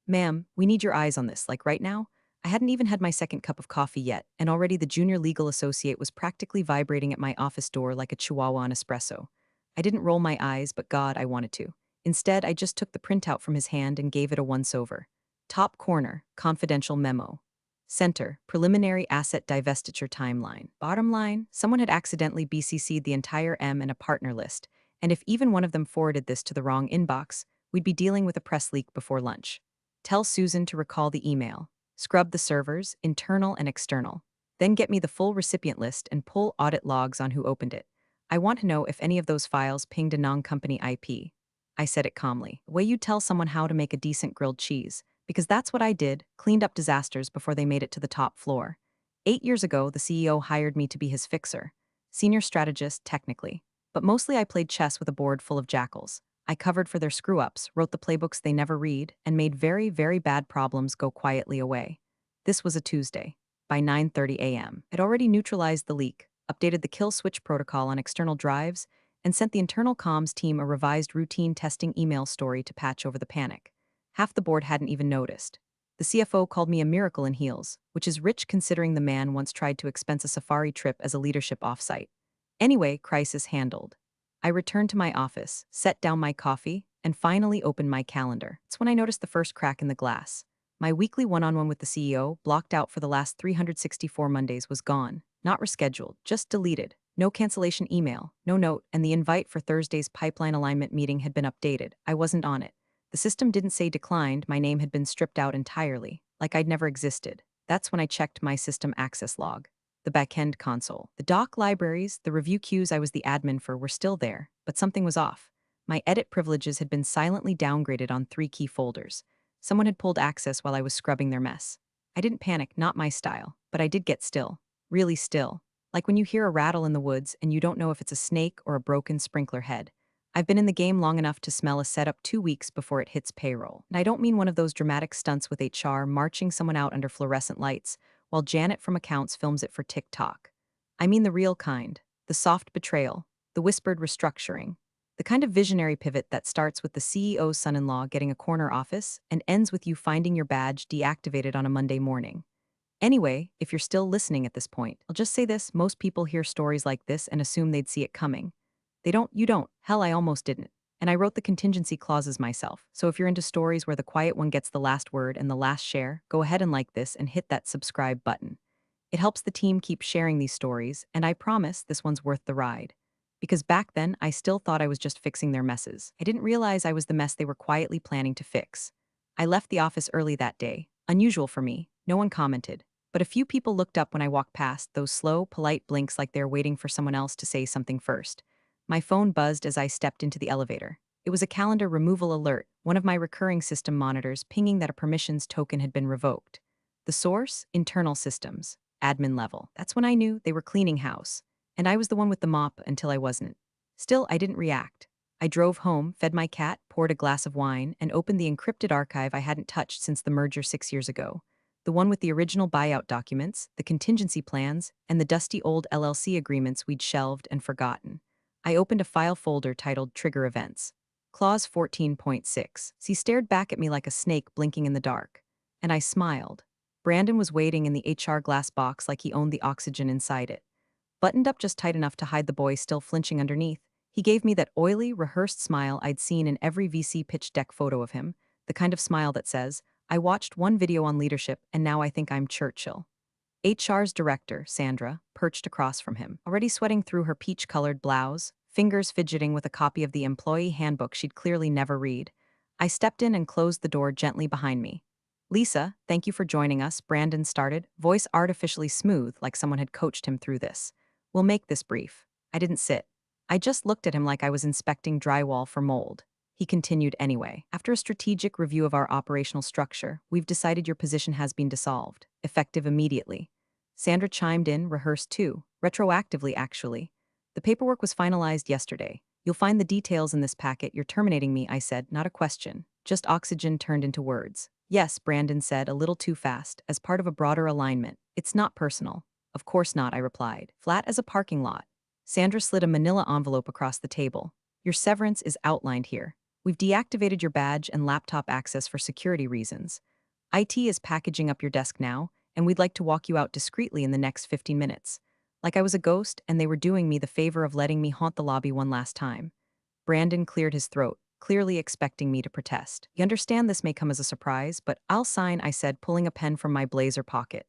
Ma'am, we need your eyes on this, like right now. I hadn't even had my second cup of coffee yet, and already the junior legal associate was practically vibrating at my office door like a chihuahua on espresso. I didn't roll my eyes, but God, I wanted to. Instead, I just took the printout from his hand and gave it a once-over. Top corner, confidential memo. Center, preliminary asset divestiture timeline. Bottom line, someone had accidentally BCC'd the entire M and a partner list, and if even one of them forwarded this to the wrong inbox, we'd be dealing with a press leak before lunch. Tell Susan to recall the email. Scrub the servers, internal and external. Then get me the full recipient list and pull audit logs on who opened it. I want to know if any of those files pinged a non-company IP. I said it calmly, the way you tell someone how to make a decent grilled cheese, because that's what I did, cleaned up disasters before they made it to the top floor. 8 years ago, the CEO hired me to be his fixer. Senior strategist, technically. But mostly I played chess with a board full of jackals. I covered for their screw-ups, wrote the playbooks they never read, and made very, very bad problems go quietly away. This was a Tuesday. By 9:30 a.m., I'd already neutralized the leak, updated the kill switch protocol on external drives, and sent the internal comms team a revised routine testing email story to patch over the panic. Half the board hadn't even noticed. The CFO called me a miracle in heels, which is rich considering the man once tried to expense a safari trip as a leadership offsite. Anyway, crisis handled. I returned to my office, set down my coffee, and finally opened my calendar. It's when I noticed the first crack in the glass. My weekly one-on-one with the CEO, blocked out for the last 364 Mondays, was gone. Not rescheduled, just deleted. No cancellation email, no note, and the invite for Thursday's pipeline alignment meeting had been updated. I wasn't on it. The system didn't say declined, my name had been stripped out entirely, like I'd never existed. That's when I checked my system access log. The backend console. The doc libraries, the review queues I was the admin for were still there, but something was off. My edit privileges had been silently downgraded on 3 key folders. Someone had pulled access while I was scrubbing their mess. I didn't panic, not my style, but I did get still. Really still. Like when you hear a rattle in the woods and you don't know if it's a snake or a broken sprinkler head. I've been in the game long enough to smell a setup 2 weeks before it hits payroll. And I don't mean one of those dramatic stunts with HR marching someone out under fluorescent lights, while Janet from accounts films it for TikTok. I mean the real kind, the soft betrayal, the whispered restructuring, the kind of visionary pivot that starts with the CEO's son-in-law getting a corner office and ends with you finding your badge deactivated on a Monday morning. Anyway, if you're still listening at this point, I'll just say this: most people hear stories like this and assume they'd see it coming. They don't, you don't. Hell, I almost didn't. And I wrote the contingency clauses myself, so if you're into stories where the quiet one gets the last word and the last share, go ahead and like this and hit that subscribe button. It helps the team keep sharing these stories, and I promise this one's worth the ride. Because back then, I still thought I was just fixing their messes. I didn't realize I was the mess they were quietly planning to fix. I left the office early that day. Unusual for me. No one commented. But a few people looked up when I walked past, those slow, polite blinks like they're waiting for someone else to say something first. My phone buzzed as I stepped into the elevator. It was a calendar removal alert, one of my recurring system monitors pinging that a permissions token had been revoked. The source? Internal systems. Admin level. That's when I knew they were cleaning house. And I was the one with the mop until I wasn't. Still, I didn't react. I drove home, fed my cat, poured a glass of wine, and opened the encrypted archive I hadn't touched since the merger 6 years ago. The one with the original buyout documents, the contingency plans, and the dusty old LLC agreements we'd shelved and forgotten. I opened a file folder titled Trigger Events. Clause 14.6. He stared back at me like a snake blinking in the dark. And I smiled. Brandon was waiting in the HR glass box like he owned the oxygen inside it. Buttoned up just tight enough to hide the boy still flinching underneath, he gave me that oily, rehearsed smile I'd seen in every VC pitch deck photo of him, the kind of smile that says, I watched one video on leadership and now I think I'm Churchill. HR's director, Sandra, perched across from him, already sweating through her peach-colored blouse, fingers fidgeting with a copy of the employee handbook she'd clearly never read. I stepped in and closed the door gently behind me. Lisa, thank you for joining us, Brandon started, voice artificially smooth like someone had coached him through this. We'll make this brief. I didn't sit. I just looked at him like I was inspecting drywall for mold. He continued anyway. After a strategic review of our operational structure, we've decided your position has been dissolved, effective immediately. Sandra chimed in, rehearsed too, retroactively actually. The paperwork was finalized yesterday. You'll find the details in this packet. You're terminating me, I said, not a question. Just oxygen turned into words. Yes, Brandon said, a little too fast, as part of a broader alignment. It's not personal. Of course not, I replied. Flat as a parking lot. Sandra slid a manila envelope across the table. Your severance is outlined here. We've deactivated your badge and laptop access for security reasons. IT is packaging up your desk now, and we'd like to walk you out discreetly in the next 15 minutes. Like I was a ghost, and they were doing me the favor of letting me haunt the lobby one last time. Brandon cleared his throat, clearly expecting me to protest. You understand this may come as a surprise, but I'll sign, I said, pulling a pen from my blazer pocket.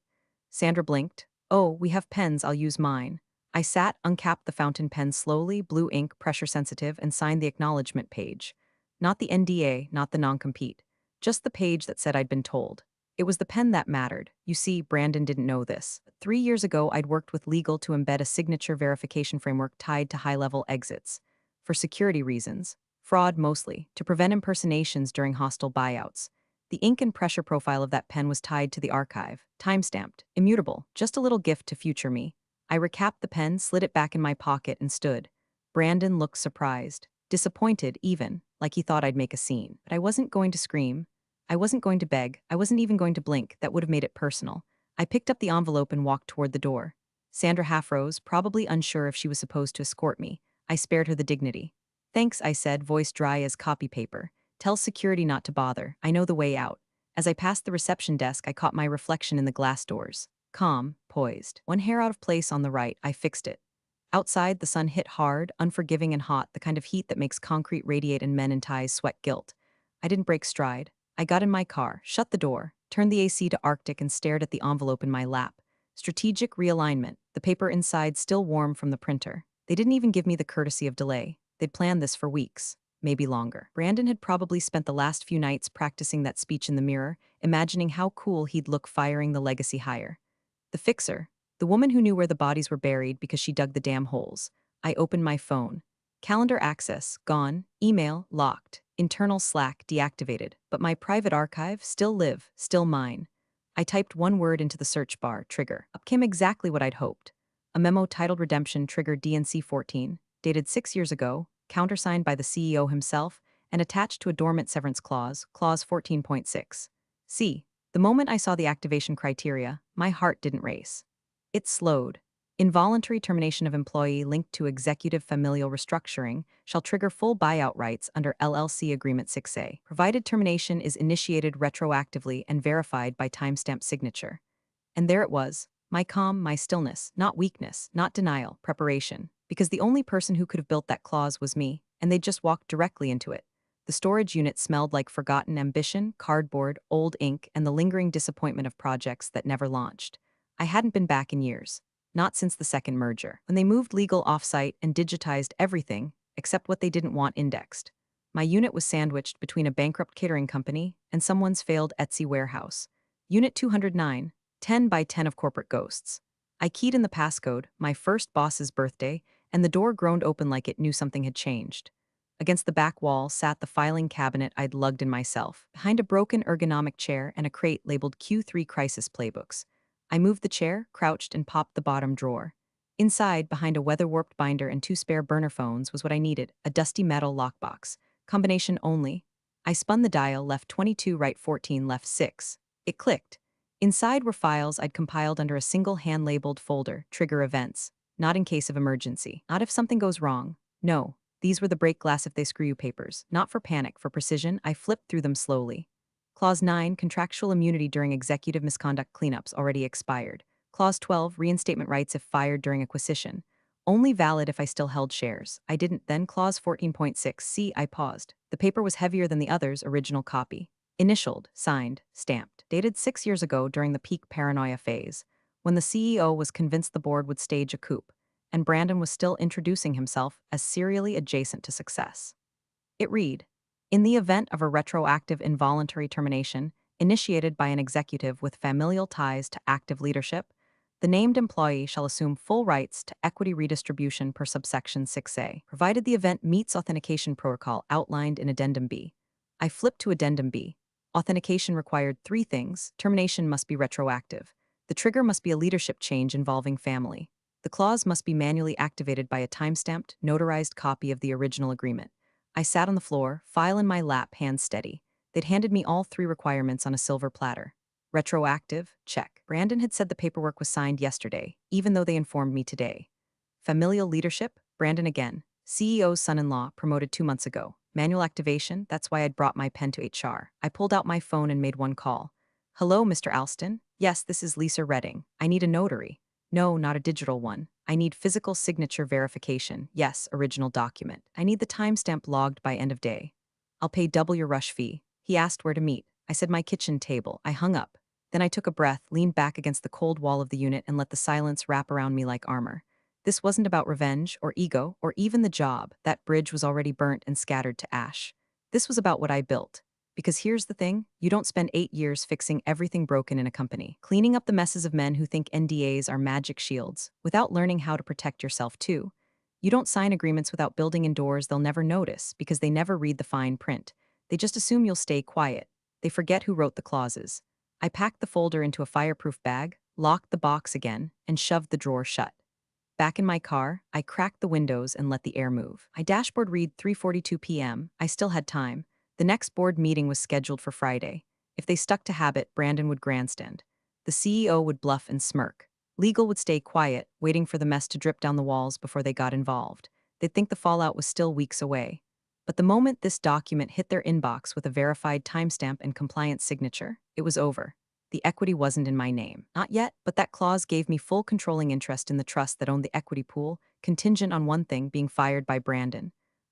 Sandra blinked. Oh, we have pens, I'll use mine. I sat, uncapped the fountain pen slowly, blue ink, pressure sensitive, and signed the acknowledgement page. Not the NDA, not the non-compete. Just the page that said I'd been told. It was the pen that mattered. You see, Brandon didn't know this. 3 years ago, I'd worked with legal to embed a signature verification framework tied to high-level exits. For security reasons. Fraud mostly, to prevent impersonations during hostile buyouts. The ink and pressure profile of that pen was tied to the archive, time-stamped, immutable, just a little gift to future me. I recapped the pen, slid it back in my pocket, and stood. Brandon looked surprised, disappointed even, like he thought I'd make a scene. But I wasn't going to scream. I wasn't going to beg. I wasn't even going to blink. That would have made it personal. I picked up the envelope and walked toward the door. Sandra half rose, probably unsure if she was supposed to escort me. I spared her the dignity. Thanks, I said, voice dry as copy paper. Tell security not to bother. I know the way out. As I passed the reception desk, I caught my reflection in the glass doors. Calm, poised. One hair out of place on the right, I fixed it. Outside, the sun hit hard, unforgiving and hot, the kind of heat that makes concrete radiate and men in ties sweat guilt. I didn't break stride. I got in my car, shut the door, turned the AC to Arctic and stared at the envelope in my lap. Strategic realignment, the paper inside still warm from the printer. They didn't even give me the courtesy of delay. They'd planned this for weeks, maybe longer. Brandon had probably spent the last few nights practicing that speech in the mirror, imagining how cool he'd look firing the legacy hire. The fixer, the woman who knew where the bodies were buried because she dug the damn holes. I opened my phone. Calendar access, gone. Email, locked. Internal Slack, deactivated. But my private archive, still live, still mine. I typed one word into the search bar, trigger. Up came exactly what I'd hoped. A memo titled Redemption, trigger DNC 14, dated 6 years ago, countersigned by the CEO himself, and attached to a dormant severance clause, clause 14.6. C. The moment I saw the activation criteria, my heart didn't race. It slowed. Involuntary termination of employee linked to executive familial restructuring shall trigger full buyout rights under LLC Agreement 6A, provided termination is initiated retroactively and verified by timestamp signature. And there it was, my calm, my stillness, not weakness, not denial, preparation. Because the only person who could have built that clause was me, and they'd just walked directly into it. The storage unit smelled like forgotten ambition, cardboard, old ink, and the lingering disappointment of projects that never launched. I hadn't been back in years. Not since the second merger, when they moved legal off-site and digitized everything, except what they didn't want indexed. My unit was sandwiched between a bankrupt catering company and someone's failed Etsy warehouse. Unit 209, 10 by 10 of corporate ghosts. I keyed in the passcode, my first boss's birthday, and the door groaned open like it knew something had changed. Against the back wall sat the filing cabinet I'd lugged in myself, behind a broken ergonomic chair and a crate labeled Q3 Crisis Playbooks. I moved the chair, crouched, and popped the bottom drawer. Inside, behind a weather-warped binder and two spare burner phones, was what I needed, a dusty metal lockbox. Combination only. I spun the dial, left 22, right 14, left 6. It clicked. Inside were files I'd compiled under a single hand-labeled folder, trigger events. Not in case of emergency. Not if something goes wrong. No. These were the break glass if they screw you papers. Not for panic, for precision. I flipped through them slowly. Clause 9, contractual immunity during executive misconduct cleanups, already expired. Clause 12, reinstatement rights if fired during acquisition. Only valid if I still held shares. I didn't. Then Clause 14.6, C, I paused. The paper was heavier than the other's original copy. Initialed, signed, stamped. Dated 6 years ago during the peak paranoia phase, when the CEO was convinced the board would stage a coup, and Brandon was still introducing himself as serially adjacent to success. It read, in the event of a retroactive involuntary termination initiated by an executive with familial ties to active leadership, the named employee shall assume full rights to equity redistribution per subsection 6A, provided the event meets authentication protocol outlined in Addendum B. I flipped to Addendum B. Authentication required 3 things. Termination must be retroactive. The trigger must be a leadership change involving family. The clause must be manually activated by a timestamped, notarized copy of the original agreement. I sat on the floor, file in my lap, hands steady. They'd handed me all 3 requirements on a silver platter. Retroactive, check. Brandon had said the paperwork was signed yesterday, even though they informed me today. Familial leadership, Brandon again. CEO's son-in-law, promoted 2 months ago. Manual activation, that's why I'd brought my pen to HR. I pulled out my phone and made one call. Hello, Mr. Alston? Yes, this is Lisa Redding. I need a notary. No, not a digital one. I need physical signature verification. Yes, original document. I need the timestamp logged by end of day. I'll pay double your rush fee. He asked where to meet. I said my kitchen table. I hung up. Then I took a breath, leaned back against the cold wall of the unit, and let the silence wrap around me like armor. This wasn't about revenge or ego or even the job. That bridge was already burnt and scattered to ash. This was about what I built. Because here's the thing, you don't spend 8 years fixing everything broken in a company, cleaning up the messes of men who think NDAs are magic shields, without learning how to protect yourself too. You don't sign agreements without building in doors they'll never notice because they never read the fine print. They just assume you'll stay quiet. They forget who wrote the clauses. I packed the folder into a fireproof bag, locked the box again, and shoved the drawer shut. Back in my car, I cracked the windows and let the air move. My dashboard read 3:42 p.m. I still had time. The next board meeting was scheduled for Friday. If they stuck to habit, Brandon would grandstand. The CEO would bluff and smirk. Legal would stay quiet, waiting for the mess to drip down the walls before they got involved. They'd think the fallout was still weeks away. But the moment this document hit their inbox with a verified timestamp and compliance signature, it was over. The equity wasn't in my name. Not yet, but that clause gave me full controlling interest in the trust that owned the equity pool, contingent on one thing, being fired by Brandon.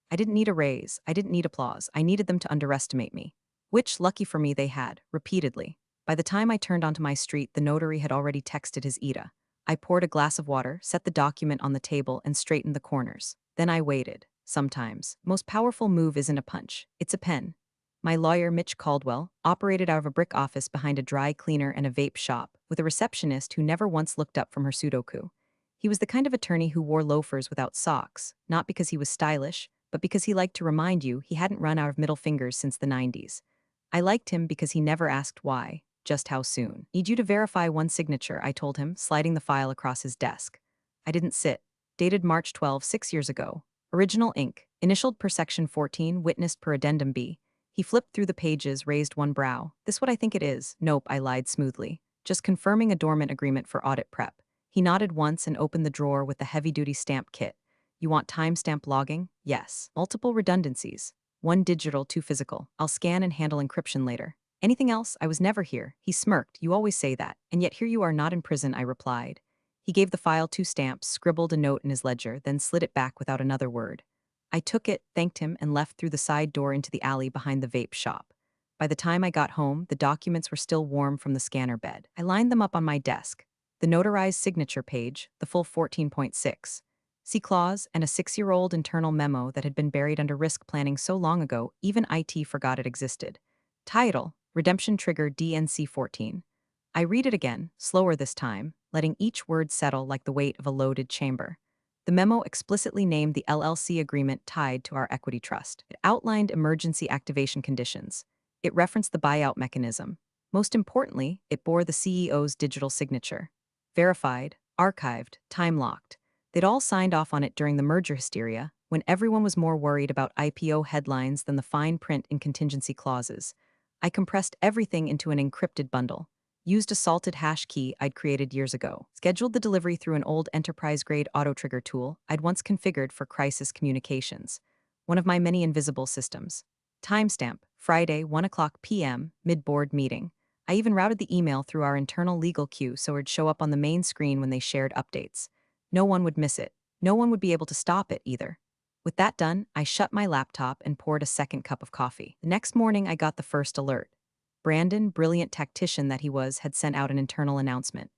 I didn't need a raise. I didn't need applause. I needed them to underestimate me. Which, lucky for me, they had, repeatedly. By the time I turned onto my street, the notary had already texted his Ida. I poured a glass of water, set the document on the table, and straightened the corners. Then I waited. Sometimes, most powerful move isn't a punch. It's a pen. My lawyer, Mitch Caldwell, operated out of a brick office behind a dry cleaner and a vape shop, with a receptionist who never once looked up from her Sudoku. He was the kind of attorney who wore loafers without socks, not because he was stylish, but because he liked to remind you he hadn't run out of middle fingers since the 90s. I liked him because he never asked why, just how soon. Need you to verify one signature, I told him, sliding the file across his desk. I didn't sit. Dated March 12, 6 years ago. Original ink. Initialed per section 14, witnessed per addendum B. He flipped through the pages, raised one brow. This what I think it is. Nope, I lied smoothly. Just confirming a dormant agreement for audit prep. He nodded once and opened the drawer with the heavy-duty stamp kit. You want timestamp logging? Yes. Multiple redundancies. One digital, two physical. I'll scan and handle encryption later. Anything else? I was never here. He smirked. You always say that. And yet here you are not in prison, I replied. He gave the file 2 stamps, scribbled a note in his ledger, then slid it back without another word. I took it, thanked him, and left through the side door into the alley behind the vape shop. By the time I got home, the documents were still warm from the scanner bed. I lined them up on my desk. The notarized signature page, the full 14.6. See clause, and a 6-year-old internal memo that had been buried under risk planning so long ago, even IT forgot it existed. Title, Redemption Trigger DNC 14. I read it again, slower this time, letting each word settle like the weight of a loaded chamber. The memo explicitly named the LLC agreement tied to our equity trust. It outlined emergency activation conditions. It referenced the buyout mechanism. Most importantly, it bore the CEO's digital signature. Verified, archived, time-locked. They'd all signed off on it during the merger hysteria, when everyone was more worried about IPO headlines than the fine print in contingency clauses. I compressed everything into an encrypted bundle. Used a salted hash key I'd created years ago. Scheduled the delivery through an old enterprise-grade auto-trigger tool I'd once configured for crisis communications. One of my many invisible systems. Timestamp, Friday, 1 p.m., mid-board meeting. I even routed the email through our internal legal queue so it'd show up on the main screen when they shared updates. No one would miss it. No one would be able to stop it either. With that done, I shut my laptop and poured a second cup of coffee. The next morning, I got the first alert. Brandon, brilliant tactician that he was, had sent out an internal announcement.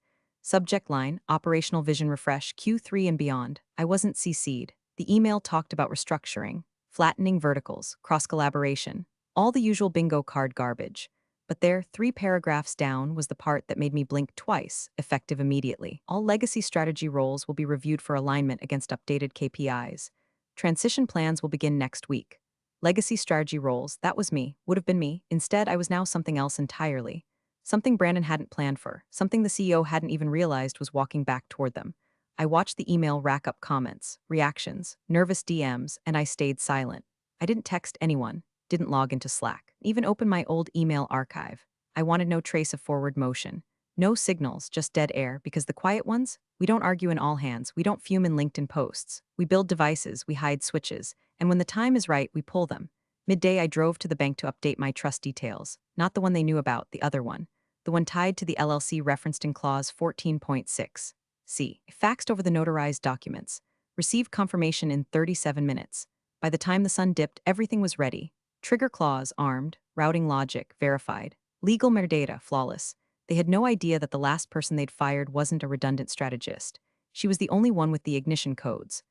Subject line, Operational Vision Refresh, Q3 and beyond. I wasn't CC'd. The email talked about restructuring, flattening verticals, cross-collaboration, all the usual bingo card garbage. But there, 3 paragraphs down, was the part that made me blink twice, effective immediately. All legacy strategy roles will be reviewed for alignment against updated KPIs. Transition plans will begin next week. Legacy strategy roles, that was me, would have been me. Instead, I was now something else entirely. Something Brandon hadn't planned for, something the CEO hadn't even realized was walking back toward them. I watched the email rack up comments, reactions, nervous DMs, and I stayed silent. I didn't text anyone, didn't log into Slack, even open my old email archive. I wanted no trace of forward motion. No signals, just dead air, because the quiet ones, we don't argue in all hands, we don't fume in LinkedIn posts. We build devices, we hide switches, and when the time is right, we pull them. Midday, I drove to the bank to update my trust details, not the one they knew about, the other one, the one tied to the LLC referenced in clause 14.6. C. I faxed over the notarized documents. Received confirmation in 37 minutes. By the time the sun dipped, everything was ready. Trigger clause armed, routing logic verified, legal metadata flawless. They had no idea that the last person they'd fired wasn't a redundant strategist. She was the only one with the ignition codes.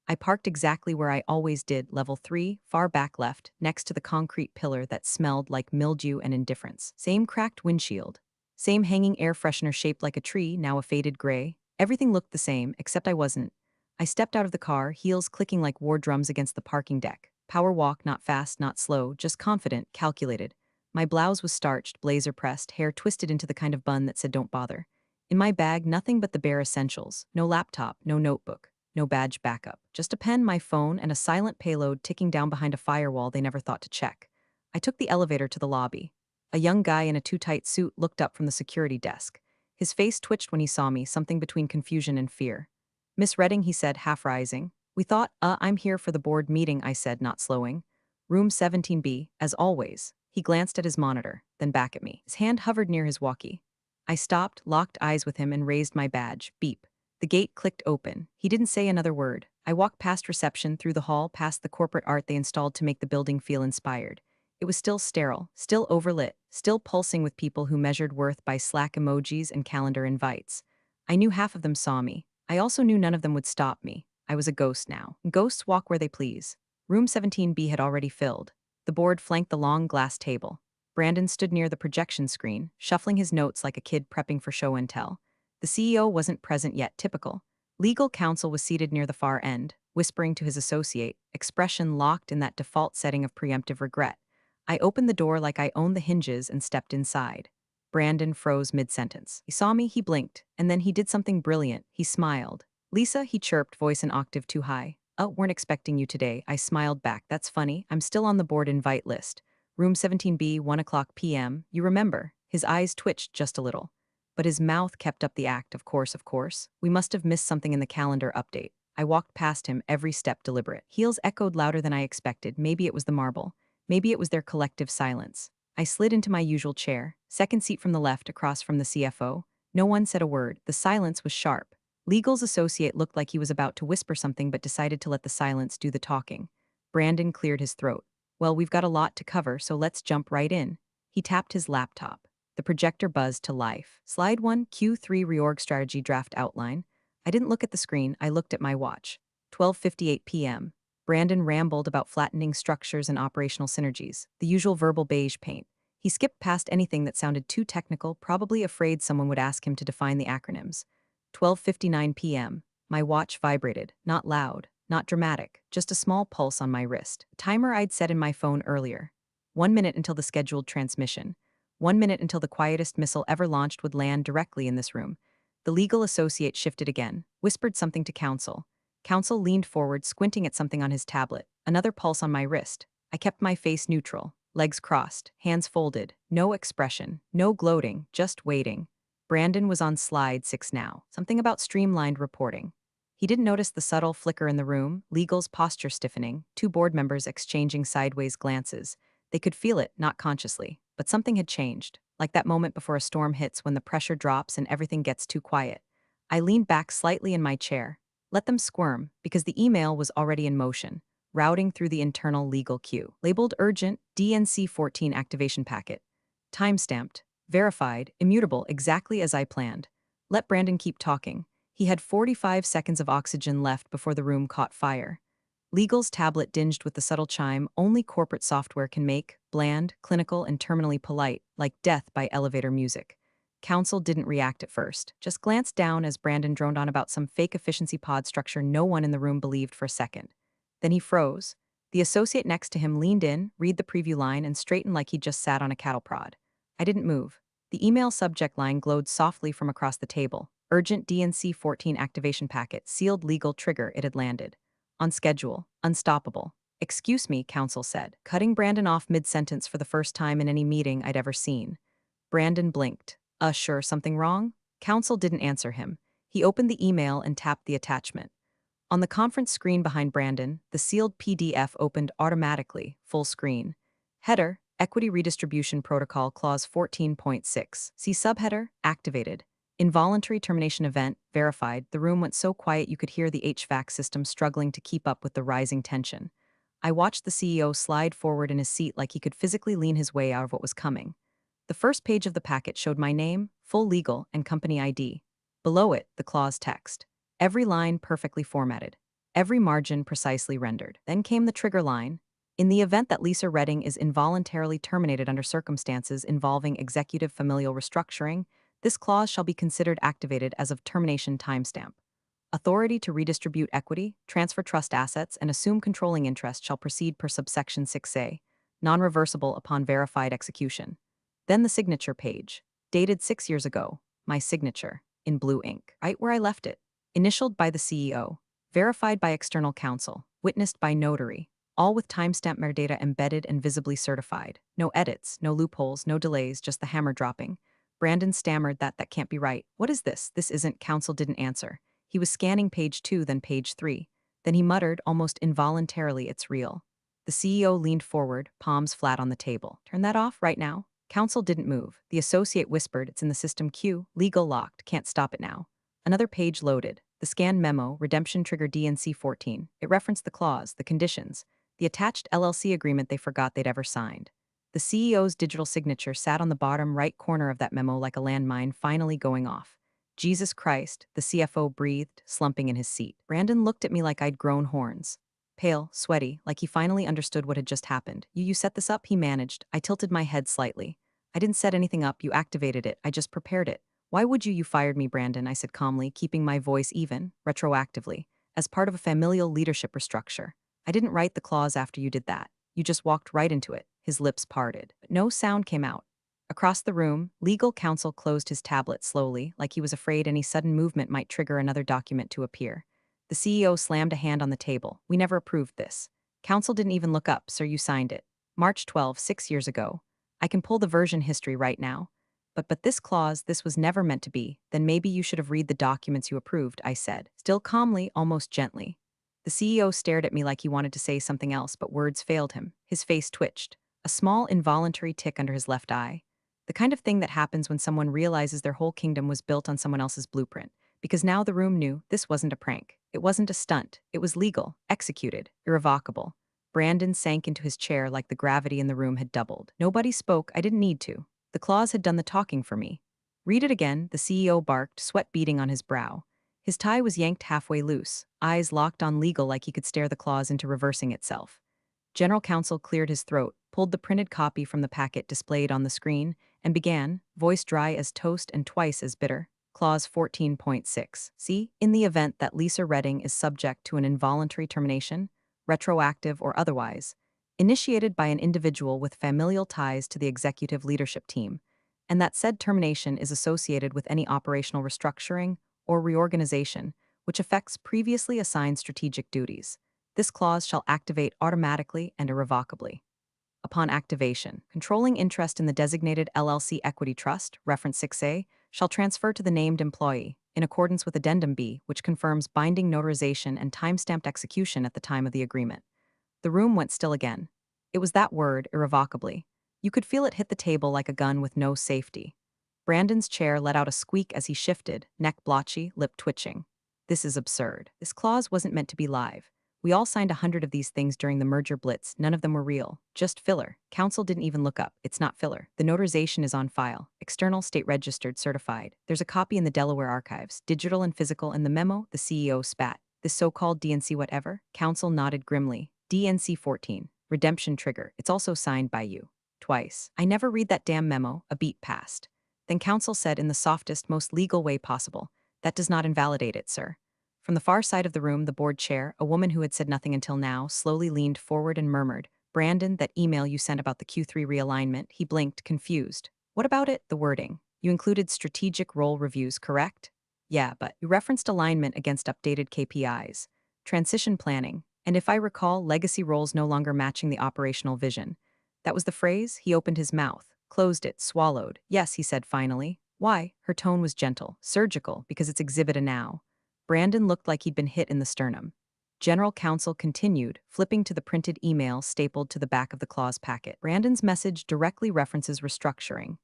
I parked exactly where I always did, level 3, far back left, next to the concrete pillar that smelled like mildew and indifference. Same cracked windshield. Same hanging air freshener shaped like a tree, now a faded gray. Everything looked the same, except I wasn't. I stepped out of the car, heels clicking like war drums against the parking deck. Power walk, not fast, not slow, just confident, calculated. My blouse was starched, blazer pressed, hair twisted into the kind of bun that said don't bother. In my bag, nothing but the bare essentials. No laptop, no notebook. No badge backup. Just a pen, my phone, and a silent payload ticking down behind a firewall they never thought to check. I took the elevator to the lobby. A young guy in a too-tight suit looked up from the security desk. His face twitched when he saw me, something between confusion and fear. "Miss Redding," he said, half rising. "We thought, I'm here for the board meeting," I said, not slowing. "Room 17B, as always." He glanced at his monitor, then back at me. His hand hovered near his walkie. I stopped, locked eyes with him, and raised my badge. Beep. The gate clicked open. He didn't say another word. I walked past reception, through the hall, past the corporate art they installed to make the building feel inspired. It was still sterile, still overlit, still pulsing with people who measured worth by Slack emojis and calendar invites. I knew half of them saw me. I also knew none of them would stop me. I was a ghost now. Ghosts walk where they please. Room 17B had already filled. The board flanked the long glass table. Brandon stood near the projection screen, shuffling his notes like a kid prepping for show and tell. The CEO wasn't present yet, typical. Legal counsel was seated near the far end, whispering to his associate, expression locked in that default setting of preemptive regret. I opened the door like I owned the hinges and stepped inside. Brandon froze mid-sentence. He saw me, he blinked, and then he did something brilliant. He smiled. "Lisa," he chirped, voice an octave too high. "Oh, weren't expecting you today." I smiled back. "That's funny. I'm still on the board invite list. Room 17B, 1 o'clock p.m. You remember." His eyes twitched just a little. But his mouth kept up the act, of course, of course. We must have missed something in the calendar update. I walked past him, every step deliberate. Heels echoed louder than I expected. Maybe it was the marble. Maybe it was their collective silence. I slid into my usual chair, second seat from the left across from the CFO. No one said a word. The silence was sharp. Legal's associate looked like he was about to whisper something but decided to let the silence do the talking. Brandon cleared his throat. "Well, we've got a lot to cover, so let's jump right in." He tapped his laptop. The projector buzzed to life. Slide 1, Q3 reorg strategy draft outline. I didn't look at the screen, I looked at my watch. 12:58 p.m. Brandon rambled about flattening structures and operational synergies, the usual verbal beige paint. He skipped past anything that sounded too technical, probably afraid someone would ask him to define the acronyms. 12:59 p.m. My watch vibrated, not loud, not dramatic, just a small pulse on my wrist. A timer I'd set in my phone earlier. 1 minute until the scheduled transmission. 1 minute until the quietest missile ever launched would land directly in this room. The legal associate shifted again, whispered something to counsel. Counsel leaned forward, squinting at something on his tablet. Another pulse on my wrist. I kept my face neutral, legs crossed, hands folded, no expression, no gloating, just waiting. Brandon was on slide 6 now, something about streamlined reporting. He didn't notice the subtle flicker in the room, legal's posture stiffening, two board members exchanging sideways glances. They could feel it, not consciously, but something had changed, like that moment before a storm hits when the pressure drops and everything gets too quiet. I leaned back slightly in my chair. Let them squirm, because the email was already in motion, routing through the internal legal queue. Labeled urgent, DNC 14 activation packet. Time-stamped, verified, immutable, exactly as I planned. Let Brandon keep talking. He had 45 seconds of oxygen left before the room caught fire. Legal's tablet dinged with the subtle chime only corporate software can make, bland, clinical, and terminally polite, like death by elevator music. Counsel didn't react at first, just glanced down as Brandon droned on about some fake efficiency pod structure no one in the room believed for a second. Then he froze. The associate next to him leaned in, read the preview line, and straightened like he'd just sat on a cattle prod. I didn't move. The email subject line glowed softly from across the table. Urgent DNC 14 activation packet, sealed legal trigger, it had landed. On schedule, unstoppable. "Excuse me," counsel said, cutting Brandon off mid-sentence for the first time in any meeting I'd ever seen. Brandon blinked. Sure, something wrong?" Counsel didn't answer him. He opened the email and tapped the attachment. On the conference screen behind Brandon, the sealed PDF opened automatically, full screen. Header, Equity Redistribution Protocol Clause 14.6. See subheader, activated. Involuntary termination event, verified. The room went so quiet you could hear the HVAC system struggling to keep up with the rising tension. I watched the CEO slide forward in his seat like he could physically lean his way out of what was coming. The first page of the packet showed my name, full legal, and company ID. Below it, the clause text. Every line perfectly formatted. Every margin precisely rendered. Then came the trigger line. In the event that Lisa Redding is involuntarily terminated under circumstances involving executive familial restructuring, this clause shall be considered activated as of termination timestamp. Authority to redistribute equity, transfer trust assets, and assume controlling interest shall proceed per subsection 6A, non-reversible upon verified execution. Then the signature page, dated 6 years ago, my signature, in blue ink, right where I left it, initialed by the CEO, verified by external counsel, witnessed by notary, all with timestamp metadata embedded and visibly certified. No edits, no loopholes, no delays, just the hammer dropping. Brandon stammered that can't be right. What is this? This isn't. Counsel didn't answer. He was scanning page 2, then page 3. Then he muttered, almost involuntarily, it's real. The CEO leaned forward, palms flat on the table. Turn that off right now. Counsel didn't move. The associate whispered, it's in the system queue, legal locked, can't stop it now. Another page loaded. The scanned memo, redemption trigger DNC 14. It referenced the clause, the conditions, the attached LLC agreement they forgot they'd ever signed. The CEO's digital signature sat on the bottom right corner of that memo like a landmine finally going off. Jesus Christ, the CFO breathed, slumping in his seat. Brandon looked at me like I'd grown horns. Pale, sweaty, like he finally understood what had just happened. You set this up? He managed. I tilted my head slightly. I didn't set anything up, you activated it, I just prepared it. Why would you? You fired me, Brandon, I said calmly, keeping my voice even, retroactively, as part of a familial leadership restructure. I didn't write the clause after you did that. You just walked right into it. His lips parted. But no sound came out. Across the room, legal counsel closed his tablet slowly, like he was afraid any sudden movement might trigger another document to appear. The CEO slammed a hand on the table. We never approved this. Counsel didn't even look up, sir, you signed it. March 12, 6 years ago. I can pull the version history right now. But this clause, this was never meant to be. Then maybe you should have read the documents you approved, I said, still calmly, almost gently. The CEO stared at me like he wanted to say something else, but words failed him. His face twitched. A small, involuntary tick under his left eye. The kind of thing that happens when someone realizes their whole kingdom was built on someone else's blueprint. Because now the room knew this wasn't a prank. It wasn't a stunt. It was legal, executed, irrevocable. Brandon sank into his chair like the gravity in the room had doubled. Nobody spoke. I didn't need to. The clause had done the talking for me. Read it again, the CEO barked, sweat beading on his brow. His tie was yanked halfway loose, eyes locked on legal like he could stare the clause into reversing itself. General counsel cleared his throat, pulled the printed copy from the packet displayed on the screen, and began, voice dry as toast and twice as bitter. Clause 14.6. See, in the event that Lisa Redding is subject to an involuntary termination, retroactive or otherwise, initiated by an individual with familial ties to the executive leadership team, and that said termination is associated with any operational restructuring or reorganization which affects previously assigned strategic duties. This clause shall activate automatically and irrevocably. Upon activation, controlling interest in the designated LLC equity trust, reference 6A, shall transfer to the named employee, in accordance with Addendum B, which confirms binding notarization and time-stamped execution at the time of the agreement. The room went still again. It was that word, irrevocably. You could feel it hit the table like a gun with no safety. Brandon's chair let out a squeak as he shifted, neck blotchy, lip twitching. This is absurd. This clause wasn't meant to be live. We all signed 100 of these things during the merger blitz. None of them were real. Just filler. Counsel didn't even look up. It's not filler. The notarization is on file. External, state-registered, certified. There's a copy in the Delaware archives. Digital and physical. And the memo, the CEO spat. This so-called DNC whatever? Counsel nodded grimly. DNC 14. Redemption trigger. It's also signed by you. Twice. I never read that damn memo. A beat passed. Then counsel said in the softest, most legal way possible, that does not invalidate it, sir. From the far side of the room, the board chair, a woman who had said nothing until now, slowly leaned forward and murmured, Brandon, that email you sent about the Q3 realignment. He blinked, confused. What about it? The wording. You included strategic role reviews, correct? Yeah, but you referenced alignment against updated KPIs, transition planning, and if I recall, legacy roles no longer matching the operational vision. That was the phrase? He opened his mouth, closed it, swallowed. Yes, he said finally. Why? Her tone was gentle, surgical, because it's Exhibit A now. Brandon looked like he'd been hit in the sternum. General counsel continued, flipping to the printed email stapled to the back of the clause packet. Brandon's message directly references restructuring.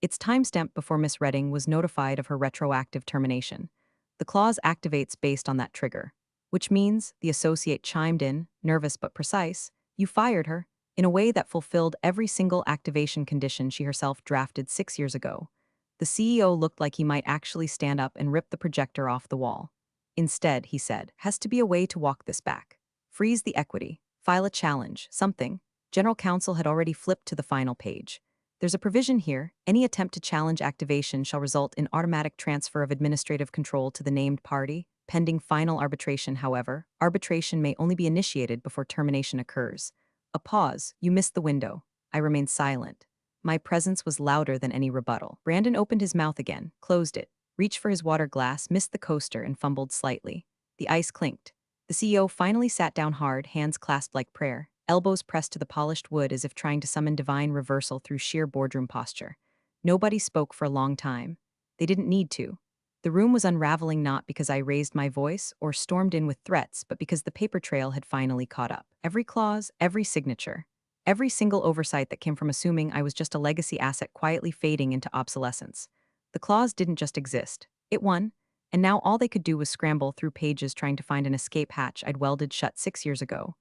It's timestamped before Miss Redding was notified of her retroactive termination. The clause activates based on that trigger, which means, the associate chimed in, nervous but precise, you fired her, in a way that fulfilled every single activation condition she herself drafted 6 years ago. The CEO looked like he might actually stand up and rip the projector off the wall. Instead, he said, has to be a way to walk this back. Freeze the equity. File a challenge. Something. General counsel had already flipped to the final page. There's a provision here. Any attempt to challenge activation shall result in automatic transfer of administrative control to the named party. Pending final arbitration, however, arbitration may only be initiated before termination occurs. A pause. You missed the window. I remained silent. My presence was louder than any rebuttal. Brandon opened his mouth again, closed it, reached for his water glass, missed the coaster, and fumbled slightly. The ice clinked. The CEO finally sat down hard, hands clasped like prayer, elbows pressed to the polished wood as if trying to summon divine reversal through sheer boardroom posture. Nobody spoke for a long time. They didn't need to. The room was unraveling not because I raised my voice or stormed in with threats, but because the paper trail had finally caught up. Every clause, every signature, every single oversight that came from assuming I was just a legacy asset quietly fading into obsolescence. The clause didn't just exist. It won, and now all they could do was scramble through pages trying to find an escape hatch I'd welded shut 6 years ago.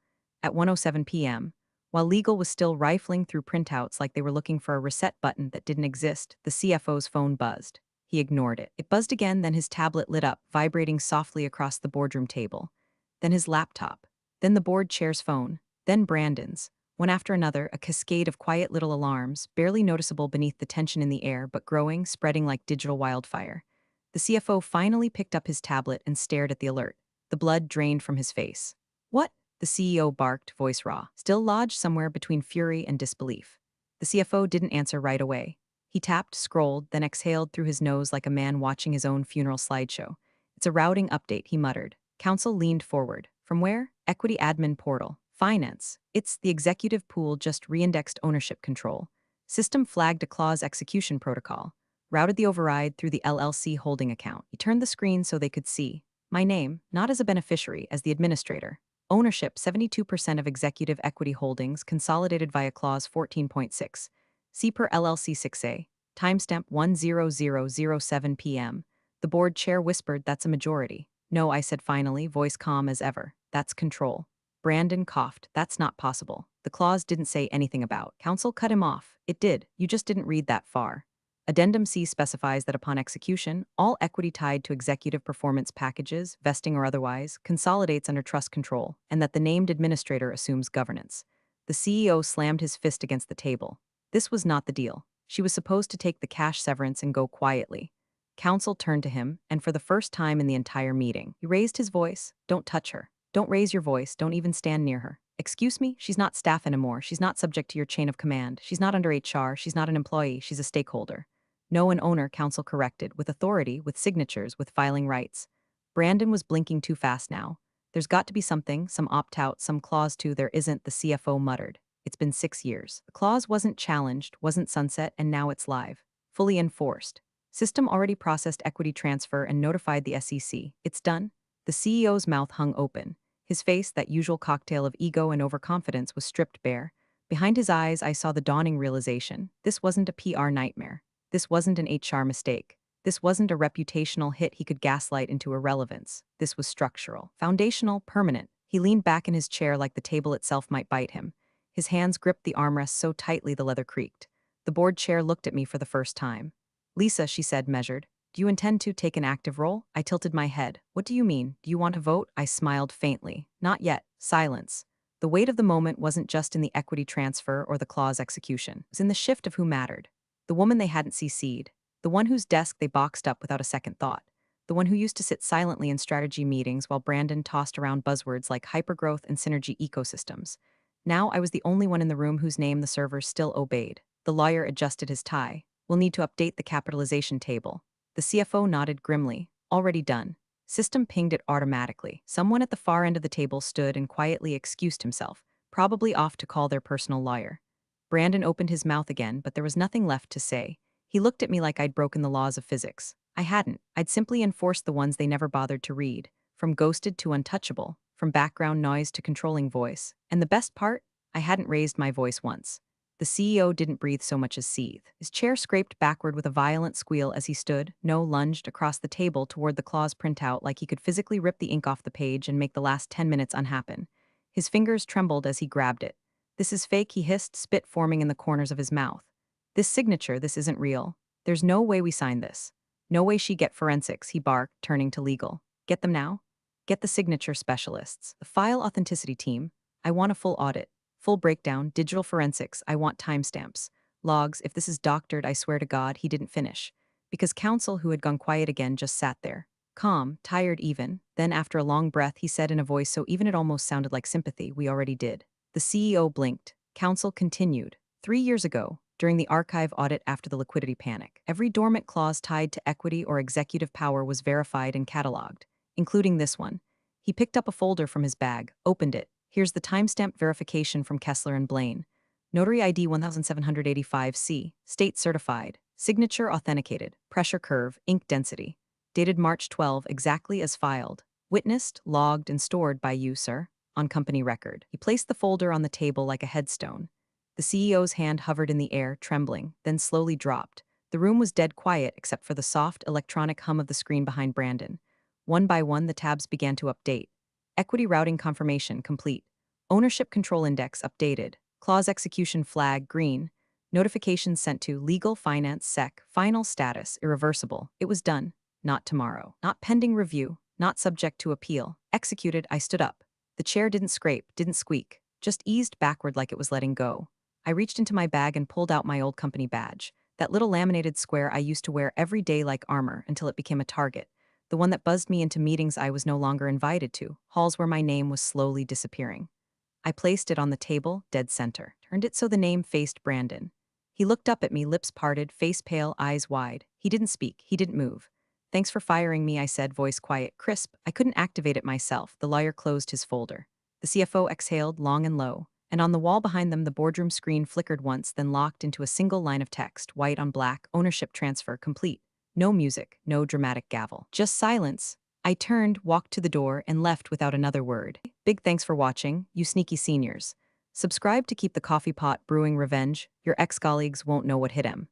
At 1:07 p.m., while legal was still rifling through printouts like they were looking for a reset button that didn't exist, the CFO's phone buzzed. He ignored it. It buzzed again, then his tablet lit up, vibrating softly across the boardroom table. Then his laptop. Then the board chair's phone. Then Brandon's. One after another, a cascade of quiet little alarms, barely noticeable beneath the tension in the air, but growing, spreading like digital wildfire. The CFO finally picked up his tablet and stared at the alert. The blood drained from his face. What? The CEO barked, voice raw, still lodged somewhere between fury and disbelief. The CFO didn't answer right away. He tapped, scrolled, then exhaled through his nose like a man watching his own funeral slideshow. It's a routing update, he muttered. Counsel leaned forward. From where? Equity admin portal. Finance. It's the executive pool just reindexed ownership control. System flagged a clause execution protocol. Routed the override through the LLC holding account. He turned the screen so they could see. My name, not as a beneficiary, as the administrator. Ownership 72% of executive equity holdings consolidated via clause 14.6. See per LLC 6A. Timestamp 10007 p.m. The board chair whispered, that's a majority. No, I said finally, voice calm as ever. That's control. Brandon coughed. That's not possible. The clause didn't say anything about. Counsel cut him off. It did. You just didn't read that far. Addendum C specifies that upon execution, all equity tied to executive performance packages, vesting or otherwise, consolidates under trust control, and that the named administrator assumes governance. The CEO slammed his fist against the table. This was not the deal. She was supposed to take the cash severance and go quietly. Counsel turned to him, and for the first time in the entire meeting, he raised his voice. Don't touch her. Don't raise your voice, don't even stand near her. Excuse me? She's not staff anymore. She's not subject to your chain of command. She's not under HR. She's not an employee. She's a stakeholder. No, an owner, counsel corrected, with authority, with signatures, with filing rights. Brandon was blinking too fast now. There's got to be something, some opt-out, some clause to there isn't, the CFO muttered. It's been 6 years. The clause wasn't challenged, wasn't sunset, and now it's live. Fully enforced. System already processed equity transfer and notified the SEC. It's done. The CEO's mouth hung open. His face, that usual cocktail of ego and overconfidence, was stripped bare. Behind his eyes, I saw the dawning realization. This wasn't a PR nightmare. This wasn't an HR mistake. This wasn't a reputational hit he could gaslight into irrelevance. This was structural, foundational, permanent. He leaned back in his chair like the table itself might bite him. His hands gripped the armrest so tightly the leather creaked. The board chair looked at me for the first time. Lisa, she said, measured. Do you intend to take an active role? I tilted my head. What do you mean? Do you want to vote? I smiled faintly. Not yet. Silence. The weight of the moment wasn't just in the equity transfer or the clause execution. It was in the shift of who mattered. The woman they hadn't CC'd. The one whose desk they boxed up without a second thought. The one who used to sit silently in strategy meetings while Brandon tossed around buzzwords like hypergrowth and synergy ecosystems. Now I was the only one in the room whose name the servers still obeyed. The lawyer adjusted his tie. We'll need to update the capitalization table. The CFO nodded grimly. Already done. System pinged it automatically. Someone at the far end of the table stood and quietly excused himself, probably off to call their personal lawyer. Brandon opened his mouth again, but there was nothing left to say. He looked at me like I'd broken the laws of physics. I hadn't. I'd simply enforced the ones they never bothered to read. From ghosted to untouchable. from background noise to controlling voice. And the best part? I hadn't raised my voice once. The CEO didn't breathe so much as seethe. His chair scraped backward with a violent squeal as he stood, no lunged across the table toward the clause printout like he could physically rip the ink off the page and make the last 10 minutes unhappen. His fingers trembled as he grabbed it. This is fake, he hissed, spit forming in the corners of his mouth. This signature, this isn't real. There's no way we signed this. No way she get forensics, he barked, turning to legal. Get them now? Get the signature specialists. The file authenticity team. I want a full audit. Full breakdown, digital forensics, I want timestamps. Logs, if this is doctored, I swear to God, he didn't finish. Because counsel, who had gone quiet again, just sat there. Calm, tired even. Then, after a long breath, he said in a voice so even it almost sounded like sympathy, we already did. The CEO blinked. Counsel continued. 3 years ago, during the archive audit after the liquidity panic, every dormant clause tied to equity or executive power was verified and catalogued, including this one. He picked up a folder from his bag, opened it. Here's the timestamp verification from Kessler and Blaine. Notary ID 1785C, state certified, signature authenticated, pressure curve, ink density. Dated March 12, exactly as filed. Witnessed, logged, and stored by you, sir, on company record. He placed the folder on the table like a headstone. The CEO's hand hovered in the air, trembling, then slowly dropped. The room was dead quiet except for the soft, electronic hum of the screen behind Brandon. One by one, the tabs began to update. Equity routing confirmation complete. Ownership control index updated. Clause execution flag green. Notifications sent to legal finance sec. Final status irreversible. It was done. Not tomorrow. Not pending review. Not subject to appeal. Executed. I stood up. The chair didn't scrape, didn't squeak. Just eased backward like it was letting go. I reached into my bag and pulled out my old company badge. That little laminated square I used to wear every day like armor until it became a target. The one that buzzed me into meetings I was no longer invited to, halls where my name was slowly disappearing. I placed it on the table, dead center, turned it so the name faced Brandon. He looked up at me, lips parted, face pale, eyes wide. He didn't speak, he didn't move. Thanks for firing me, I said, voice quiet, crisp. I couldn't activate it myself. The lawyer closed his folder. The CFO exhaled, long and low. And on the wall behind them, the boardroom screen flickered once, then locked into a single line of text, white on black, ownership transfer complete. No music, no dramatic gavel. Just silence. I turned, walked to the door, and left without another word. Big thanks for watching, you sneaky seniors. Subscribe to keep the coffee pot brewing revenge. Your ex-colleagues won't know what hit him.